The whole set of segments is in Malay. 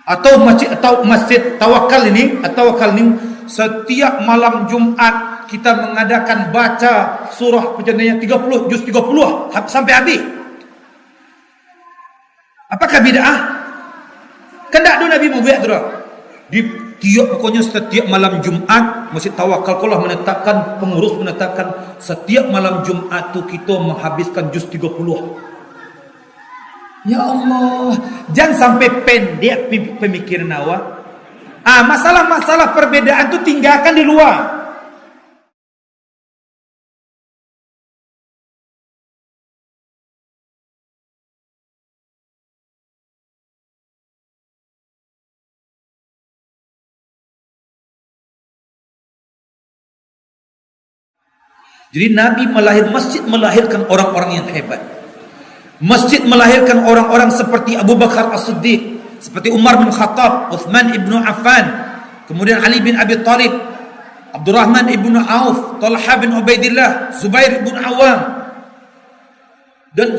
atau masjid Tawakal ini, setiap malam Jumat kita mengadakan baca surah perjanjian 30 juz 30 sampai habis. Apakah bid'ah? Kendak do Nabi membuat tu dah. Pokoknya setiap malam Jumat Masjid Tawakal kalau menetapkan, pengurus menetapkan setiap malam Jumat tu kita menghabiskan juz 30. Ya Allah, jangan sampai pendek pemikiran awak. Masalah-masalah perbedaan tu tinggalkan di luar. Jadi Nabi melahirkan orang-orang yang hebat. Masjid melahirkan orang-orang seperti Abu Bakar As-Siddiq, seperti Umar bin Khattab, Uthman ibn Affan, kemudian Ali bin Abi Thalib, Abdurrahman ibn Auf, Talha bin Ubaidillah, Zubair bin Awam, dan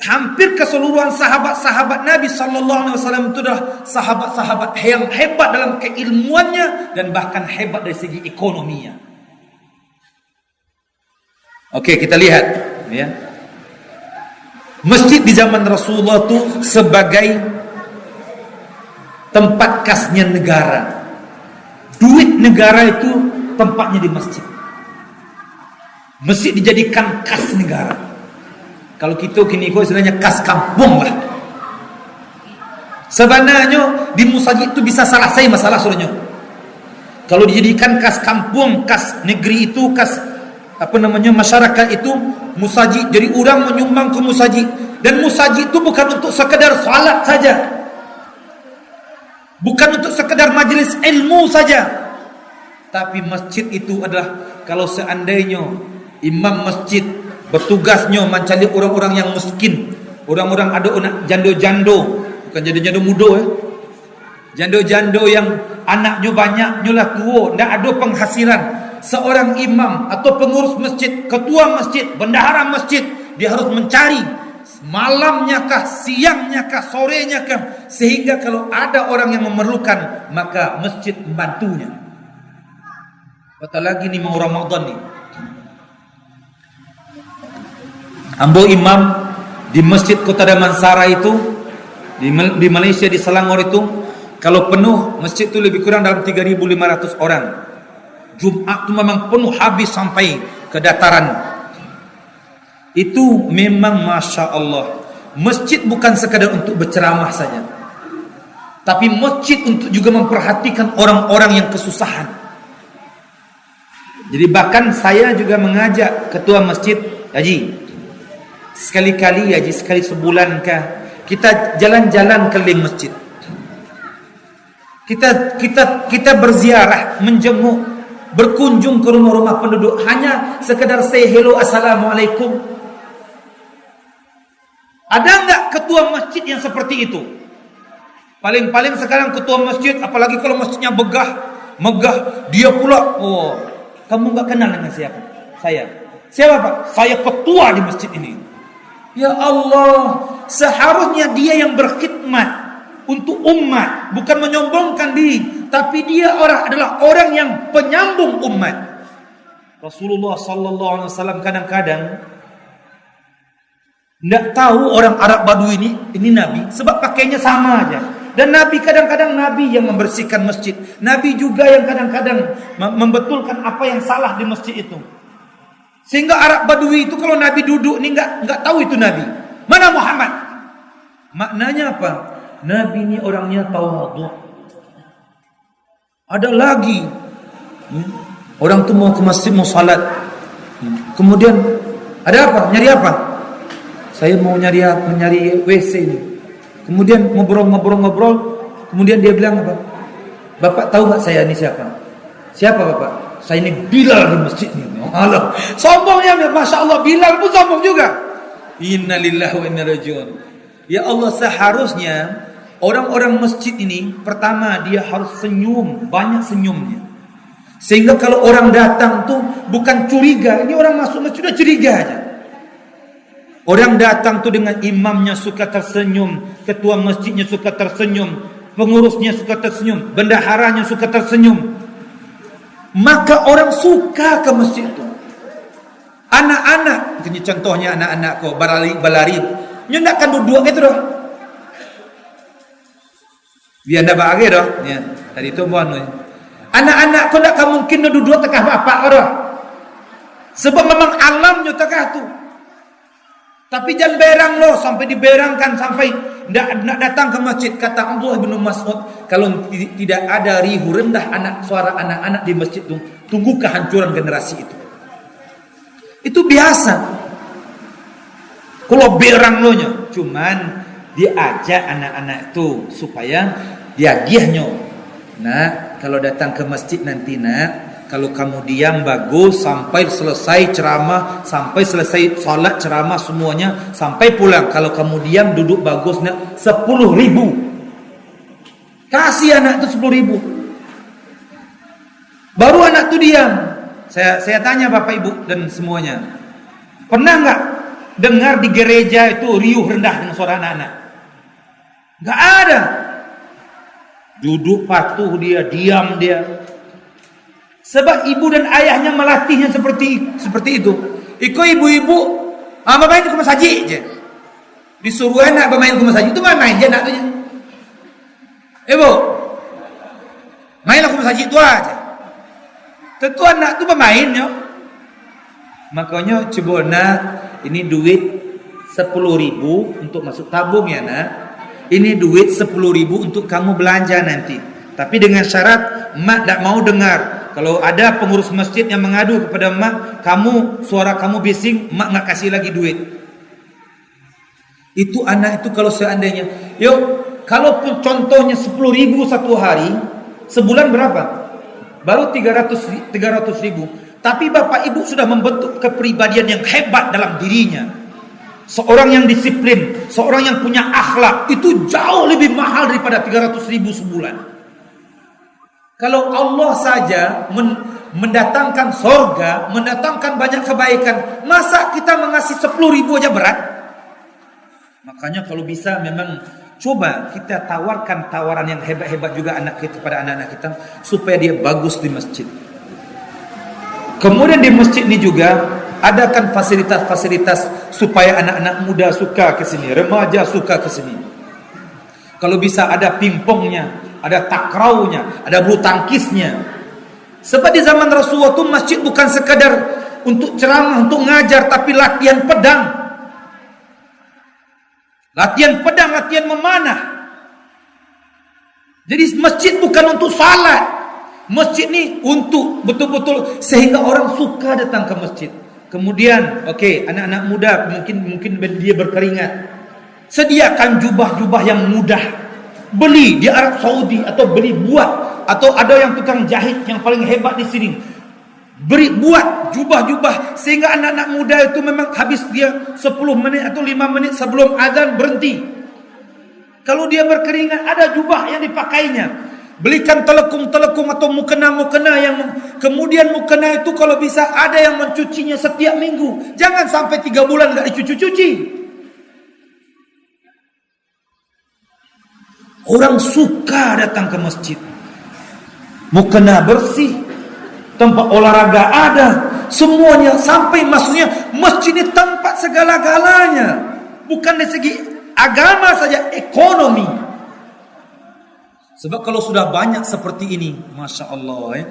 hampir keseluruhan sahabat-sahabat Nabi sallallahu alaihi wasallam itu dah sahabat-sahabat yang hebat dalam keilmuannya dan bahkan hebat dari segi ekonominya. Oke, kita lihat ya. Masjid di zaman Rasulullah itu sebagai tempat kasnya negara. Duit negara itu tempatnya di masjid. Masjid dijadikan kas negara. Kalau kita kini istilahnya kas kampung lah. Sebenarnya di musajid itu bisa selesai masalah sebenarnya. Kalau dijadikan kas kampung, kas negeri itu, kas masyarakat itu, musajid, jadi orang menyumbang ke musajid, dan musajid itu bukan untuk sekedar salat saja, bukan untuk sekedar majlis ilmu saja, tapi masjid itu adalah kalau seandainya imam masjid bertugasnya mencari orang-orang yang miskin, orang-orang ada anak jando-jando, bukan jando-jando muda jando-jando yang anaknya banyaknya lah tua, tidak ada penghasilan. Seorang imam atau pengurus masjid, ketua masjid, bendahara masjid, dia harus mencari malamnya kah, siangnya kah, sorenya kah, sehingga kalau ada orang yang memerlukan maka masjid membantunya. Apatah lagi ni mau Ramadan ni, ambo imam di masjid Kota Damansara itu di Malaysia, di Selangor itu, kalau penuh masjid itu lebih kurang dalam 3.500 orang. Jumat itu memang penuh habis sampai ke dataran. Itu memang Masya Allah. Masjid bukan sekadar untuk berceramah saja, tapi masjid untuk juga memperhatikan orang-orang yang kesusahan. Jadi bahkan saya juga mengajak ketua masjid, Haji, sekali-kali Haji, sekali sebulan kah, kita jalan-jalan keliling masjid. Kita berziarah, menjenguk, berkunjung ke rumah-rumah penduduk, hanya sekedar say hello, assalamualaikum. Ada enggak ketua masjid yang seperti itu? Paling-paling sekarang ketua masjid, apalagi kalau masjidnya megah, dia pula, oh, kamu enggak kenal dengan siapa? Saya. Siapa Pak? Saya ketua di masjid ini. Ya Allah, seharusnya dia yang berkhidmat untuk umat, bukan menyombongkan diri, tapi dia adalah orang yang penyambung umat. Rasulullah sallallahu alaihi wasallam kadang-kadang tidak tahu orang Arab Badui ini Nabi, sebab pakainya sama aja. Dan Nabi kadang-kadang Nabi yang membersihkan masjid, Nabi juga yang kadang-kadang membetulkan apa yang salah di masjid itu. Sehingga Arab Badui itu kalau Nabi duduk ni enggak tahu itu Nabi. Mana Muhammad? Maknanya apa? Nabi ni orangnya tawadhu. Ada lagi orang tu mau ke masjid, mau salat, kemudian ada apa? Nyari apa? Saya mau nyari WC ini. Kemudian ngobrol, kemudian dia bilang apa? Bapak tahu tak saya ini siapa? Siapa Bapak? Saya ini Bilal di masjid ini. Allah, sombongnya, Masya Allah, Bilal pun sombong juga. Inna lillahi wa inna ilaihi raji'un. Ya Allah, seharusnya orang-orang masjid ini, pertama dia harus senyum, banyak senyumnya, sehingga kalau orang datang tuh bukan curiga. Ini orang masuk masjid sudah curiga aja. Orang datang tuh dengan imamnya suka tersenyum, ketua masjidnya suka tersenyum, pengurusnya suka tersenyum, bendaharanya suka tersenyum, maka orang suka ke masjid itu. Anak-anak, ini contohnya anak-anak kau balari, nyendakan duduk gitu doh. Biar ndak bahagia doh. Ya, tadi itu buan. Anak-anak kau ndak mungkin duduk tekah bapak doh. Sebab memang alamnya tekah tu. Tapi jangan berang loh sampai diberangkan sampai ndak datang ke masjid. Kata Abdullah bin Mas'ud, kalau tidak ada riuh rendah suara anak-anak di masjid itu, tunggu kehancuran generasi itu. Itu biasa. Kalau berang lohnya, cuman diajak anak-anak itu supaya dia giahnya. Nah, kalau datang ke masjid nanti kalau kamu diam bagus sampai selesai ceramah, sampai selesai salat ceramah semuanya, sampai pulang. Kalau kamu diam duduk bagus 10.000. Kasih anak itu 10.000. Baru anak itu diam. Saya tanya Bapak Ibu dan semuanya, pernah nggak dengar di gereja itu riuh rendah dengan suara anak-anak? Nggak ada. Duduk patuh dia, diam dia. Sebab ibu dan ayahnya melatihnya seperti itu. Iko ibu-ibu, main ke masjid je. Disuruh anak bermain ke masjid itu main je anak tu je. Ibu, mainlah ke masjid tu aja. Tentu anak tu bermain yo. Makanya coba ini duit 10.000 untuk masuk tabung ya nak. Ini duit 10.000 untuk kamu belanja nanti. Tapi dengan syarat mak tak mau dengar. Kalau ada pengurus masjid yang mengadu kepada mak, suara kamu bising, mak nggak kasih lagi duit. Itu anak itu kalau seandainya, kalau contohnya 10.000 satu hari, sebulan berapa? Baru 300.000. Tapi bapak ibu sudah membentuk kepribadian yang hebat dalam dirinya. Seorang yang disiplin, seorang yang punya akhlak, itu jauh lebih mahal daripada 300.000 sebulan. Kalau Allah saja mendatangkan sorga, mendatangkan banyak kebaikan, masa kita mengasih 10.000 aja berat? Makanya kalau bisa memang coba kita tawarkan tawaran yang hebat-hebat juga pada anak-anak kita, supaya dia bagus di masjid. Kemudian di masjid ini juga adakan fasilitas-fasilitas supaya anak-anak muda suka ke sini, remaja suka ke sini. Kalau bisa ada pingpongnya, ada takraunya, ada bulu tangkisnya. Sebab di zaman Rasulullah itu masjid bukan sekadar untuk ceramah, untuk ngajar, tapi latihan pedang. Latihan pedang, latihan memanah. Jadi masjid bukan untuk salat. Masjid ini untuk betul-betul sehingga orang suka datang ke masjid. Kemudian, anak-anak muda mungkin dia berkeringat. Sediakan jubah-jubah yang mudah. Beli di Arab Saudi atau beli buat, atau ada yang tukang jahit yang paling hebat di sini. Buat jubah-jubah sehingga anak-anak muda itu memang habis dia 10 menit atau 5 menit sebelum azan berhenti. Kalau dia berkeringat ada jubah yang dipakainya. Belikan telekung-telekung atau mukena-mukena yang kemudian mukena itu kalau bisa ada yang mencucinya setiap minggu. Jangan sampai 3 bulan enggak dicuci-cuci. Orang suka datang ke masjid. Mukena bersih, tempat olahraga ada, semuanya sampai maksudnya masjid ini tempat segala-galanya. Bukan dari segi agama saja, ekonomi. Sebab kalau sudah banyak seperti ini, Masya Allah ya.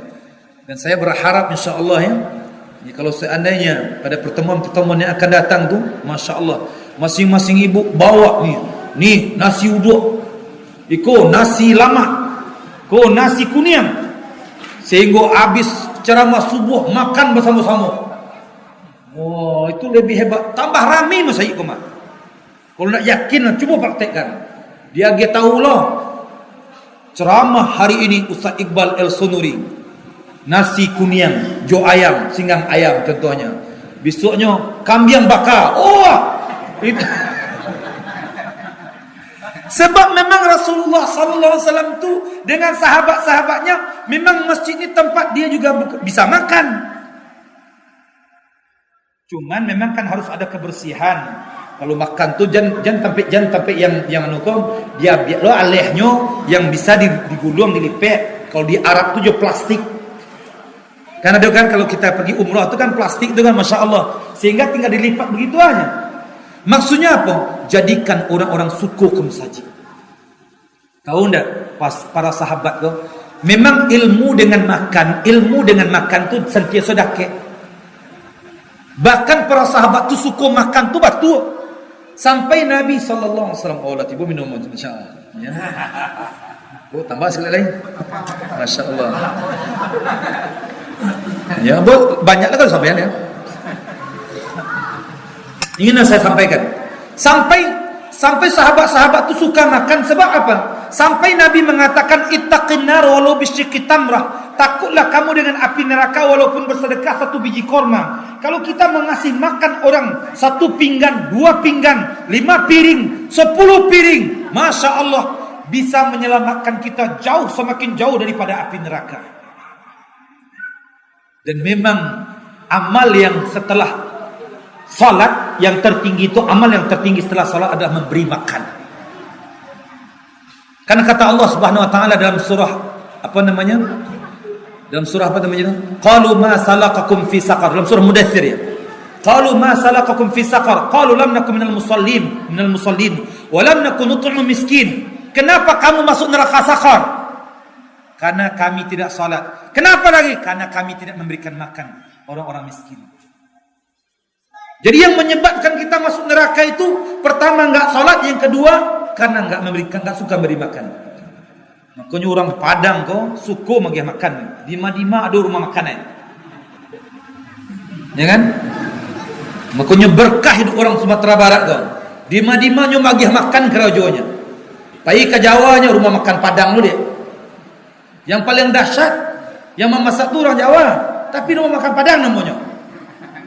Dan saya berharap Insya Allah ya, kalau seandainya pada pertemuan-pertemuan yang akan datang tuh, Masya Allah, masing-masing ibu bawa nih nasi uduk, iko nasi lama, ko nasi kuning, sehingga habis ceramah subuh makan bersama-sama. Oh, itu lebih hebat. Tambah ramai masa itu mah. Kalau nak yakin, coba praktekkan. Dia tahu lah. Ceramah hari ini Ustaz Iqbal El-Sunuri, nasi kuning, jo ayam, singgang ayam contohnya. Besoknya kambing bakar. Oh, itu. Sebab memang Rasulullah sallallahu alaihi wasallam itu dengan sahabat-sahabatnya memang masjid ini tempat dia juga bisa makan. Cuman memang kan harus ada kebersihan. Kalau makan tuh jangan sampai yang anu kau dia lo alehnya yang bisa digulung dilipet. Kalau di Arab tuh jo plastik. Karena dia kan kalau kita pergi umrah itu kan plastik itu kan masya Allah, sehingga tinggal dilipat begitu aja. Maksudnya apa? Jadikan orang-orang suku kamu saji. Tahu enggak pas para sahabat tuh memang ilmu dengan makan tuh sentiasa dake. Bahkan para sahabat tuh suku makan tuh batu. Sampai Nabi sallallahu alaihi wasallam tiba minum insyaallah. Ya. Oh, tambah sekali lagi. Masya Allah. Ya, Bu, banyak lah kalau sampean ya. Ingin saya sampaikan. Sampai sahabat-sahabat itu suka makan sebab apa? Sampai Nabi mengatakan ittaqin nar walau bisyikki tamrah. Takutlah kamu dengan api neraka walaupun bersedekah 1 biji korma. Kalau kita mengasih makan orang 1 pinggan, 2 pinggan, 5 piring, 10 piring, masya Allah bisa menyelamatkan kita semakin jauh daripada api neraka. Dan memang amal yang setelah salat yang tertinggi itu, amal yang tertinggi setelah salat adalah memberi makan. Karena kata Allah Subhanahu wa taala dalam surah Qalu ma salakakum fi saqar, dalam surah Mudaththir ya. Qalu ma salakakum fi saqar, qalu lam nakum minal musallin wa lam nakun nut'imu miskin. Kenapa kamu masuk neraka sakar? Karena kami tidak salat. Kenapa lagi? Karena kami tidak memberikan makan orang-orang miskin. Jadi yang menyebabkan kita masuk neraka itu pertama enggak salat, yang kedua karena enggak suka beri makan. Makanya orang Padang kok suka bagi makan. Di Madinah ada rumah makan ya kan? Makanya berkah hidup orang Sumatera Barat kok. Di Madinah nyo bagi makan kerajonya. Pai ke Jawanya rumah makan Padang lu dia. Yang paling dahsyat yang memasak tu orang Jawa, tapi rumah makan Padang namanya.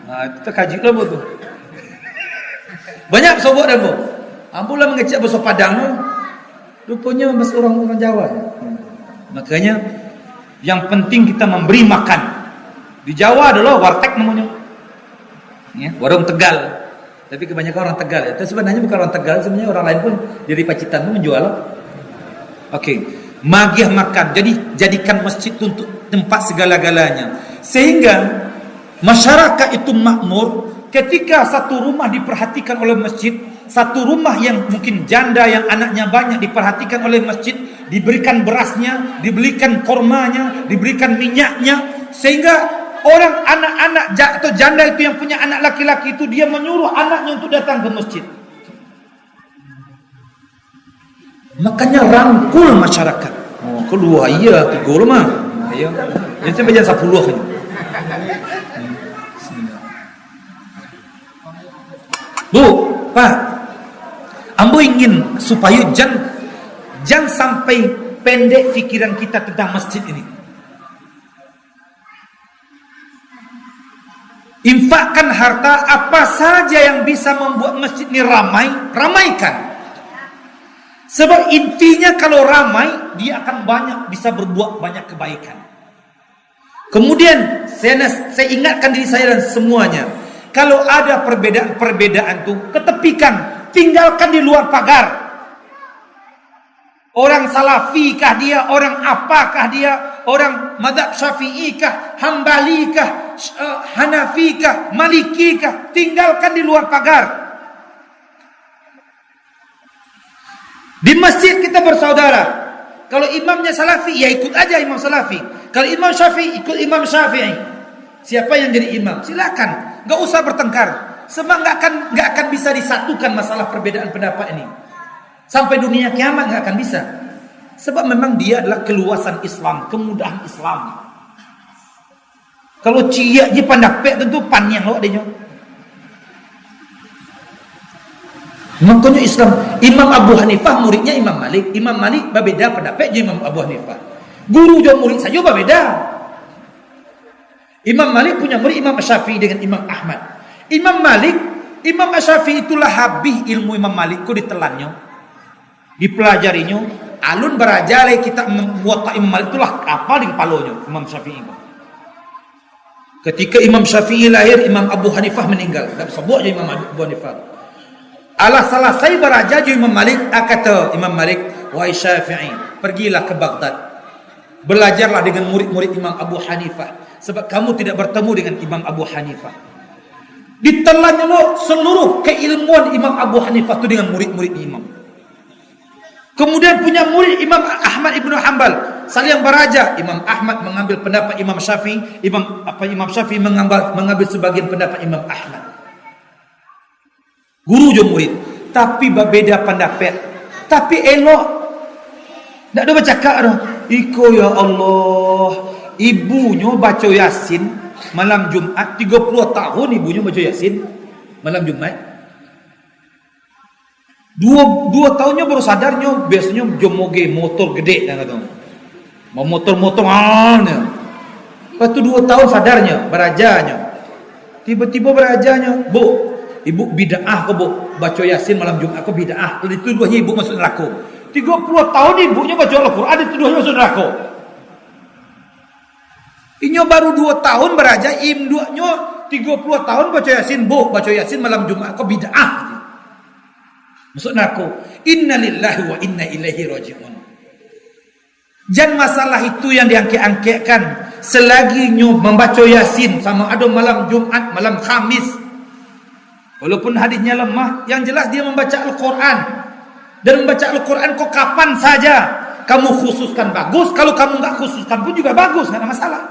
Nah, kita kaji lah tu. Banyak sobok dah bu. Ambulah mengecek bahasa Padang tu. Rupanya bahasa orang Jawa. Makanya yang penting kita memberi makan. Di Jawa adalah warteg namanya. Ya, warung Tegal. Tapi kebanyakan orang Tegal ya. Tapi sebenarnya bukan orang Tegal, sebenarnya orang lain pun dari Pacitan pun menjual. Oke. Magiah makan. Jadi jadikan masjid untuk tempat segala-galanya. Sehingga masyarakat itu makmur ketika satu rumah diperhatikan oleh masjid, satu rumah yang mungkin janda yang anaknya banyak diperhatikan oleh masjid, diberikan berasnya, diberikan kormanya, diberikan minyaknya, sehingga orang anak-anak atau janda itu yang punya anak laki-laki itu dia menyuruh anaknya untuk datang ke masjid. Makanya rangkul masyarakat. Oh, keluar iya, tigol mah. Ayo. Jadi sampai jam 10 ini. Bu, Pak, ambo ingin supaya jangan sampai pendek pikiran kita tentang masjid ini. Infakkan harta apa saja yang bisa membuat masjid ini ramai, ramaikan. Sebab intinya kalau ramai, dia akan banyak bisa berbuat banyak kebaikan. Kemudian saya ingatkan diri saya dan semuanya, kalau ada perbedaan tuh ketepikan, tinggalkan di luar pagar. Orang Salafi kah dia, orang apakah dia, orang mazhab Syafi'i kah, Hambali kah, Hanafi kah, Maliki kah, tinggalkan di luar pagar. Di masjid kita bersaudara. Kalau imamnya Salafi, ya ikut aja imam Salafi. Kalau imam Syafi'i, ikut imam Syafi'i. Siapa yang jadi imam? Silakan, enggak usah bertengkar. Sebab enggak akan bisa disatukan masalah perbedaan pendapat ini. Sampai dunia kiamat enggak akan bisa. Sebab memang dia adalah keluasan Islam, kemudahan Islam. Kalau ciak je pendapat tentu pan yang lo adanya. Makanya Islam, Imam Abu Hanifah muridnya Imam Malik. Imam Malik berbeda pendapat je Imam Abu Hanifah. Guru jo murid saja berbeda. Imam Malik punya murid Imam Syafi'i dengan Imam Ahmad. Imam Malik, Imam Syafi'i itulah habis ilmu Imam Malik ku ditelannya, dipelajarinya. Alun berajale kita membuat Imam Malik itulah apa di kepalanya Imam Syafi'i. Ketika Imam Syafi'i lahir, Imam Abu Hanifah meninggal. Tak sebut je Imam Abu Hanifah. Alah selesai beraja Imam Malik, kata Imam Malik, wahai Syafi'i, pergilah ke Baghdad. Belajarlah dengan murid-murid Imam Abu Hanifah, sebab kamu tidak bertemu dengan Imam Abu Hanifah. Ditelannya lo seluruh keilmuan Imam Abu Hanifah itu dengan murid-murid Imam. Kemudian punya murid Imam Ahmad Ibn Hanbal, saling beraja. Imam Ahmad mengambil pendapat Imam Syafi'i, Imam Syafi'i mengambil sebagian pendapat Imam Ahmad. Guru je murid, tapi berbeza pendapat. Tapi elok. Tak ada bercakap dah. Iko ya Allah, ibunya baca Yasin malam Jumat, 30 tahun ibunya baca Yasin malam Jumat. Dua tahunnya baru sadarnya, biasanya jomoge motor gede kan kata. Mau motor-motor nya. Lepas tu 2 tahun sadarnya, berajanya. Tiba-tiba berajanya, Bu, ibu bid'ah ke Bu? Baca Yasin malam Jumat ke bid'ah? Dituduhnya ibu masuk neraka. 30 tahun ibunya baca Al-Quran, dituduhnya masuk neraka. Inyo baru 2 tahun beraja, imduaknya 30 tahun baca Yasin, Bu, baca Yasin malam Jumat ke bid'ah? Masuk neraka. Inna lillahi wa inna ilaihi raji'un. Jangan masalah itu yang diangkat-angkatkan. Selagi nyo membaca Yasin sama ada malam Jumat, malam Khamis, walaupun hadisnya lemah, yang jelas dia membaca Al-Quran. Dan membaca Al-Quran kok kapan saja. Kamu khususkan bagus, kalau kamu enggak khususkan pun juga bagus, enggak ada masalah.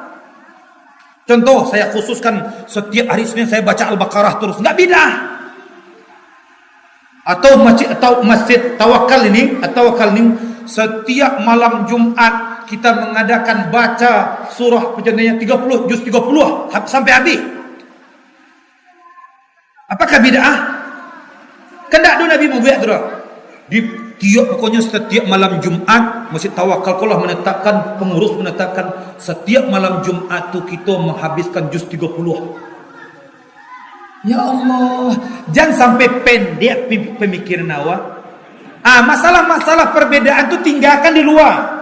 Contoh, saya khususkan setiap hari Senin saya baca Al-Baqarah terus, enggak bidah. Atau masjid Tawakal ini, setiap malam Jumat kita mengadakan baca surah penjenayah 30, juz 30 sampai habis. Apakah bid'ah? Kan tak ada Nabi mau buat tu dah. Di pokoknya setiap malam Jumat Masjid Tawakal Allah menetapkan, pengurus menetapkan setiap malam Jumat tu kita menghabiskan juz 30. Ya Allah, jangan sampai pendek pemikiran awak. Masalah-masalah perbedaan tu tinggalkan di luar.